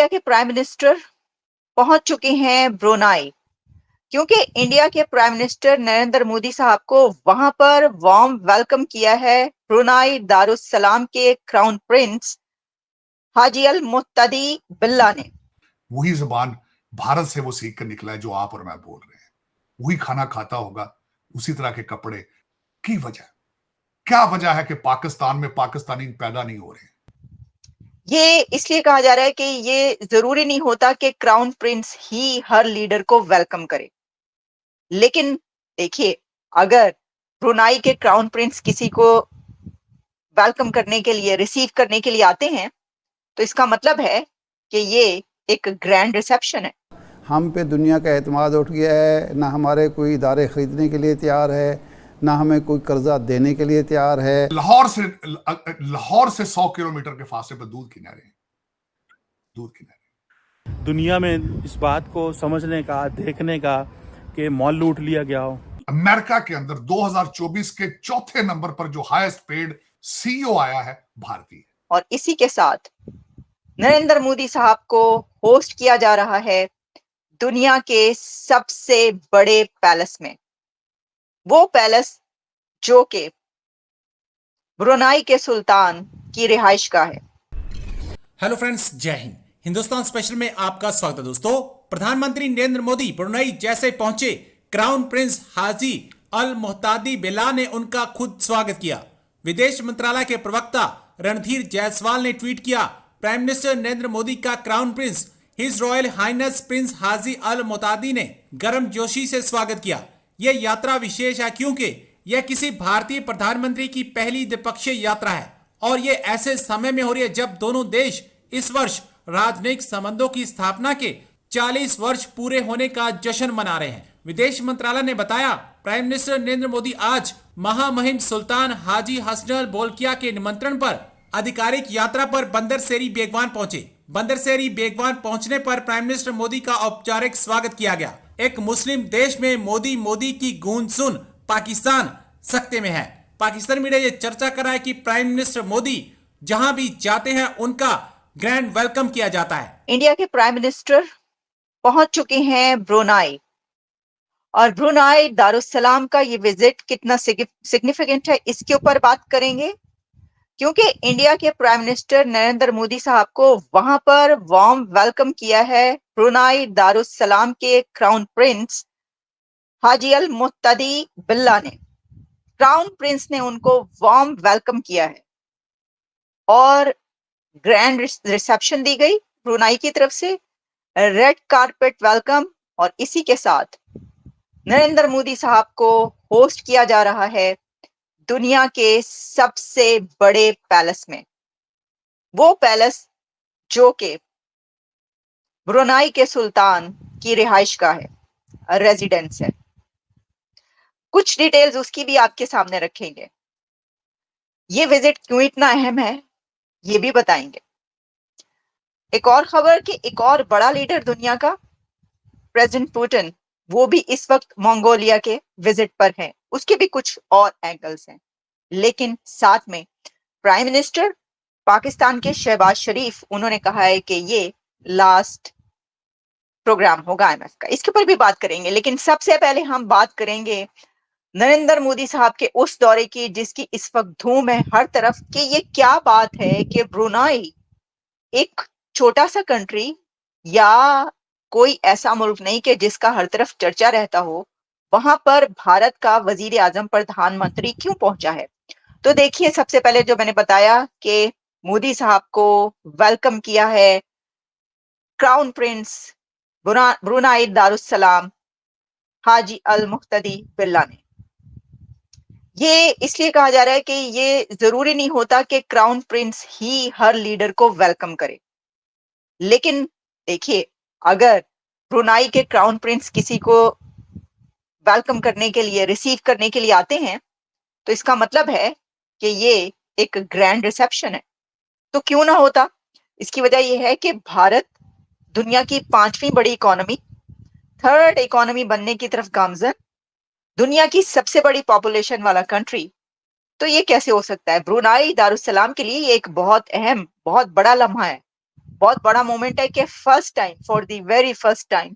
India के prime minister पहुंच चुके हैं ब्रुनाई, क्योंकि इंडिया के प्राइम मिनिस्टर नरेंद्र मोदी साहब को वहां पर वार्म वेलकम किया है ब्रुनाई दारुस्सलाम के क्राउन प्रिंस हाजी अल मुत्तदी बिल्ला ने। वही जुबान भारत से वो सीख कर निकला है जो आप और मैं बोल रहे हैं। वही खाना खाता होगा, उसी तरह के कपड़े। की वजह क्या वजह है कि पाकिस्तान में पाकिस्तानी पैदा नहीं हो रहे? ये इसलिए कहा जा रहा है कि ये जरूरी नहीं होता कि क्राउन प्रिंस ही हर लीडर को वेलकम करे, लेकिन देखिए, अगर ब्रुनाई के क्राउन प्रिंस किसी को वेलकम करने के लिए, रिसीव करने के लिए आते हैं, तो इसका मतलब है कि ये एक ग्रैंड रिसेप्शन है। हम पे दुनिया का एतमाद उठ गया है, ना हमारे कोई इदारे ख़रीदने के लिए तैयार है, ना हमें कोई कर्जा देने के लिए तैयार है। लाहौर से 100 किलोमीटर के फासले पर दूध किनारे दुनिया में इस बात को समझने का, देखने का कि मॉल लूट लिया गया हो। अमेरिका के अंदर 2024 के चौथे नंबर पर जो हाईएस्ट पेड सीईओ आया है, भारतीय। और इसी के साथ नरेंद्र मोदी साहब को होस्ट किया जा रहा है दुनिया के सबसे बड़े पैलेस में, वो पैलेस जो कि ब्रुनाई के सुल्तान की रिहाइश का है। हेलो फ्रेंड्स, जय हिंद। हिंदुस्तान स्पेशल में आपका स्वागत है दोस्तों। प्रधानमंत्री नरेंद्र मोदी ब्रुनाई जैसे पहुंचे, क्राउन प्रिंस हाजी अल मुत्तदी बिल्ला ने उनका खुद स्वागत किया। विदेश मंत्रालय के प्रवक्ता रणधीर जायसवाल ने ट्वीट किया, प्राइम मिनिस्टर नरेंद्र मोदी का crown prince his royal highness prince Haji al Muttadi ने गर्मजोशी से स्वागत किया। यह यात्रा विशेष है क्योंकि यह किसी भारतीय प्रधानमंत्री की पहली द्विपक्षीय यात्रा है और यह ऐसे समय में हो रही है जब दोनों देश इस वर्ष राजनयिक संबंधों की स्थापना के 40 वर्ष पूरे होने का जश्न मना रहे हैं। विदेश मंत्रालय ने बताया, प्राइम मिनिस्टर नरेंद्र मोदी आज महामहिम सुल्तान हाजी हसन अल बोलकिया के निमंत्रण पर आधिकारिक यात्रा पर बंदरसेरी बेगवान पहुंचे। बंदरसेरी बेगवान पहुंचने पर प्राइम मिनिस्टर मोदी का औपचारिक स्वागत किया गया। एक मुस्लिम देश में मोदी मोदी की गूंज सुन पाकिस्तान सकते में है। पाकिस्तान मीडिया ये चर्चा कर रहा है कि प्राइम मिनिस्टर मोदी जहां भी जाते हैं उनका ग्रैंड वेलकम किया जाता है। इंडिया के प्राइम मिनिस्टर पहुंच चुके हैं ब्रुनाई, और ब्रुनाई दारुस्सलाम का ये विजिट कितना सिग्निफिकेंट है, इसके ऊपर बात करेंगे, क्योंकि इंडिया के प्राइम मिनिस्टर नरेंद्र मोदी साहब को वहां पर वार्म वेलकम किया है ब्रुनाई दारुस्सलाम के क्राउन प्रिंस हाजी अल मुत्तदी बिल्ला ने। क्राउन प्रिंस ने उनको वार्म वेलकम किया है और ग्रैंड रिसेप्शन दी गई ब्रुनाई की तरफ से, रेड कारपेट वेलकम, और इसी के साथ नरेंद्र मोदी साहब को होस्ट किया जा रहा है दुनिया के सबसे बड़े पैलेस में, वो पैलेस जो कि ब्रुनाई के सुल्तान की रिहाइश का है, रेजिडेंस है। कुछ डिटेल्स उसकी भी आपके सामने रखेंगे। ये विजिट क्यों इतना अहम है, ये भी बताएंगे। एक और खबर कि एक और बड़ा लीडर दुनिया का, प्रेसिडेंट पुतिन, वो भी इस वक्त मंगोलिया के विजिट पर हैं। उसके भी कुछ और एंगल्स हैं, लेकिन साथ में प्राइम मिनिस्टर पाकिस्तान के शहबाज शरीफ, उन्होंने कहा है कि ये लास्ट प्रोग्राम होगा IMF का, इसके ऊपर भी बात करेंगे। लेकिन सबसे पहले हम बात करेंगे नरेंद्र मोदी साहब के उस दौरे की जिसकी इस वक्त धूम है हर तरफ, कि ये क्या बात है कि ब्रुनाई, एक छोटा सा कंट्री या कोई ऐसा मुल्क नहीं कि जिसका हर तरफ चर्चा रहता हो, वहां पर भारत का वजीर आजम, प्रधानमंत्री क्यों पहुंचा है। तो देखिए, सबसे पहले जो मैंने बताया कि मोदी साहब को वेलकम किया है क्राउन प्रिंस ब्रुनाई दारुस्सलाम हाजी अल मुत्तदी बिल्ला ने। ये इसलिए कहा जा रहा है कि ये जरूरी नहीं होता कि क्राउन प्रिंस ही हर लीडर को वेलकम करे, लेकिन देखिए, अगर ब्रुनाई के क्राउन प्रिंस किसी को वेलकम करने के लिए, रिसीव करने के लिए आते हैं, तो इसका मतलब है कि ये एक ग्रैंड रिसेप्शन है। तो क्यों ना होता, इसकी वजह यह है कि भारत दुनिया की 5वीं बड़ी इकोनॉमी, 3rd इकोनॉमी बनने की तरफ गामजन, दुनिया की सबसे बड़ी पॉपुलेशन वाला कंट्री, तो ये कैसे हो सकता है। ब्रुनाई दारुस्सलाम के लिए ये एक बहुत अहम, बहुत बड़ा लम्हा है। बहुत बड़ा मोमेंट है कि first time, for the very first time,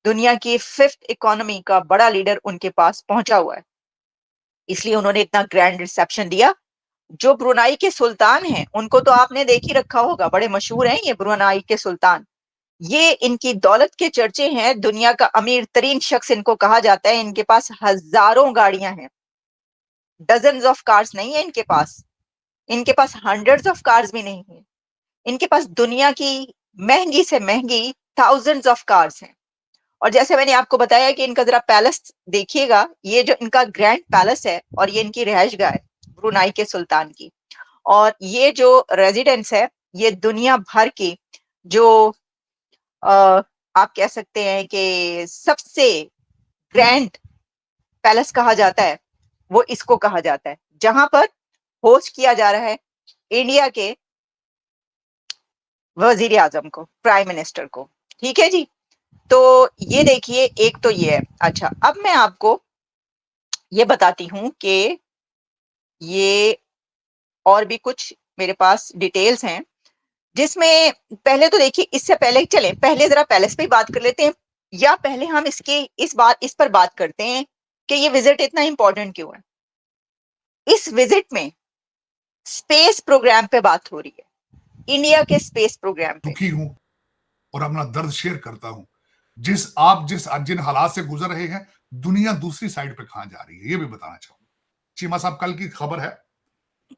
दुनिया की 5th इकोनॉमी का बड़ा लीडर उनके पास पहुंचा हुआ है। इसलिए उन्होंने इतना ग्रैंड रिसेप्शन दिया। जो ब्रुनाई के सुल्तान हैं, उनको तो आपने देख ही रखा होगा, बड़े मशहूर हैं ये ब्रुनाई के सुल्तान। ये इनकी दौलत के चर्चे हैं, दुनिया का अमीर तरीन शख्स इनको कहा जाता है। इनके पास हजारों गाड़ियां हैं, डजन्स ऑफ कार्स नहीं है इनके पास, इनके पास हंड्रेड्स ऑफ कार्स भी नहीं है। इनके पास दुनिया की महंगी से महंगी थाउजेंड्स ऑफ कार्स हैं। और जैसे मैंने आपको बताया कि इनका जरा पैलेस देखिएगा, ये जो इनका ग्रैंड पैलेस है और ये इनकी रिहाइशगाह है ब्रुनाई के सुल्तान की। और ये जो रेजिडेंस है, ये दुनिया भर की जो आप कह सकते हैं कि सबसे ग्रैंड पैलेस कहा जाता है, वो इसको कहा जाता है, जहां पर होस्ट किया जा रहा है इंडिया के वजीर आजम को, प्राइम मिनिस्टर को। ठीक है जी। तो ये देखिए, एक तो ये है। अच्छा, अब मैं आपको ये बताती हूं कि ये और भी कुछ मेरे पास डिटेल्स हैं, जिसमें पहले तो देखिए, इससे पहले चले पहले जरा पैलेस पे ही बात कर लेते हैं, या पहले हम इस पर बात करते हैं कि ये विजिट इतना इंपॉर्टेंट क्यों है। इस विजिट में स्पेस प्रोग्राम पे बात हो रही है, इंडिया के स्पेस प्रोग्राम पे। दुखी हूं और अपना दर्द शेयर करता हूं। जिन हालात से गुजर रहे हैं, दुनिया दूसरी साइड पे कहां जा रही है, ये भी बताना चाहूंगा। चीमा साहब, कल की खबर है,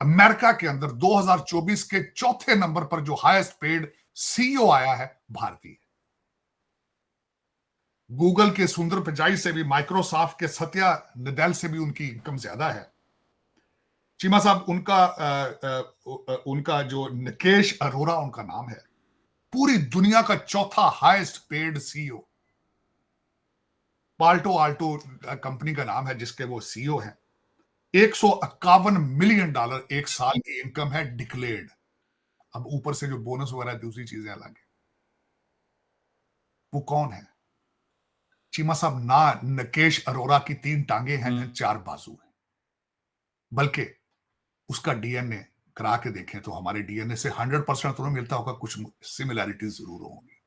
अमेरिका के अंदर 2024 के चौथे नंबर पर जो हाईएस्ट पेड सीईओ आया है, भारतीय। गूगल के सुंदर पिचाई से भी, माइक्रोसॉफ्ट के सत्या नडेल से भी उनकी इनकम ज्यादा है। चीमा साहब, उनका जो निकेश अरोरा उनका नाम है, पूरी दुनिया का चौथा highest paid CEO. Palo Alto company का नाम है जिसके वो सीईओ हैं। $151 मिलियन एक साल की इनकम है डिक्लेयर्ड। अब ऊपर से जो बोनस वगैरह दूसरी चीजें अलग है। वो कौन है? चीमा साहब, ना निकेश अरोरा की 3 टांगे हैं, न 4 बाजू हैं, बल्कि उसका डीएनए करा के देखें तो हमारे डीएनए से 100% तो नहीं मिलता होगा, कुछ सिमिलैरिटीज जरूर होंगी।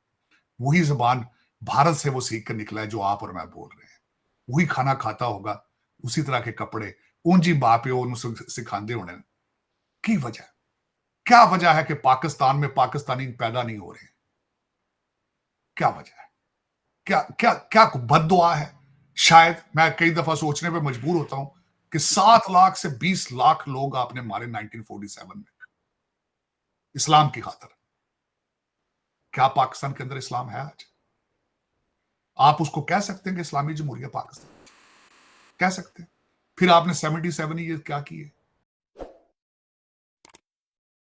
वही जबान भारत से वो सीख कर निकला है जो आप और मैं बोल रहे हैं। वही खाना खाता होगा, उसी तरह के कपड़े, ऊंची बाप सिखाते होने की वजह क्या वजह है कि पाकिस्तान में पाकिस्तानी पैदा नहीं हो रहे? क्या वजह है? क्या क्या क्या बद्दुआ है? शायद मैं कई दफा सोचने पे मजबूर होता हूं कि 7 लाख से 20 लाख लोग आपने मारे 1947 में इस्लाम की खातिर। क्या पाकिस्तान के अंदर इस्लाम है आज? आप उसको कह सकते हैं कि इस्लामी जमहूरियत पाकिस्तान कह सकते हैं? फिर आपने 77 ईयर क्या किए?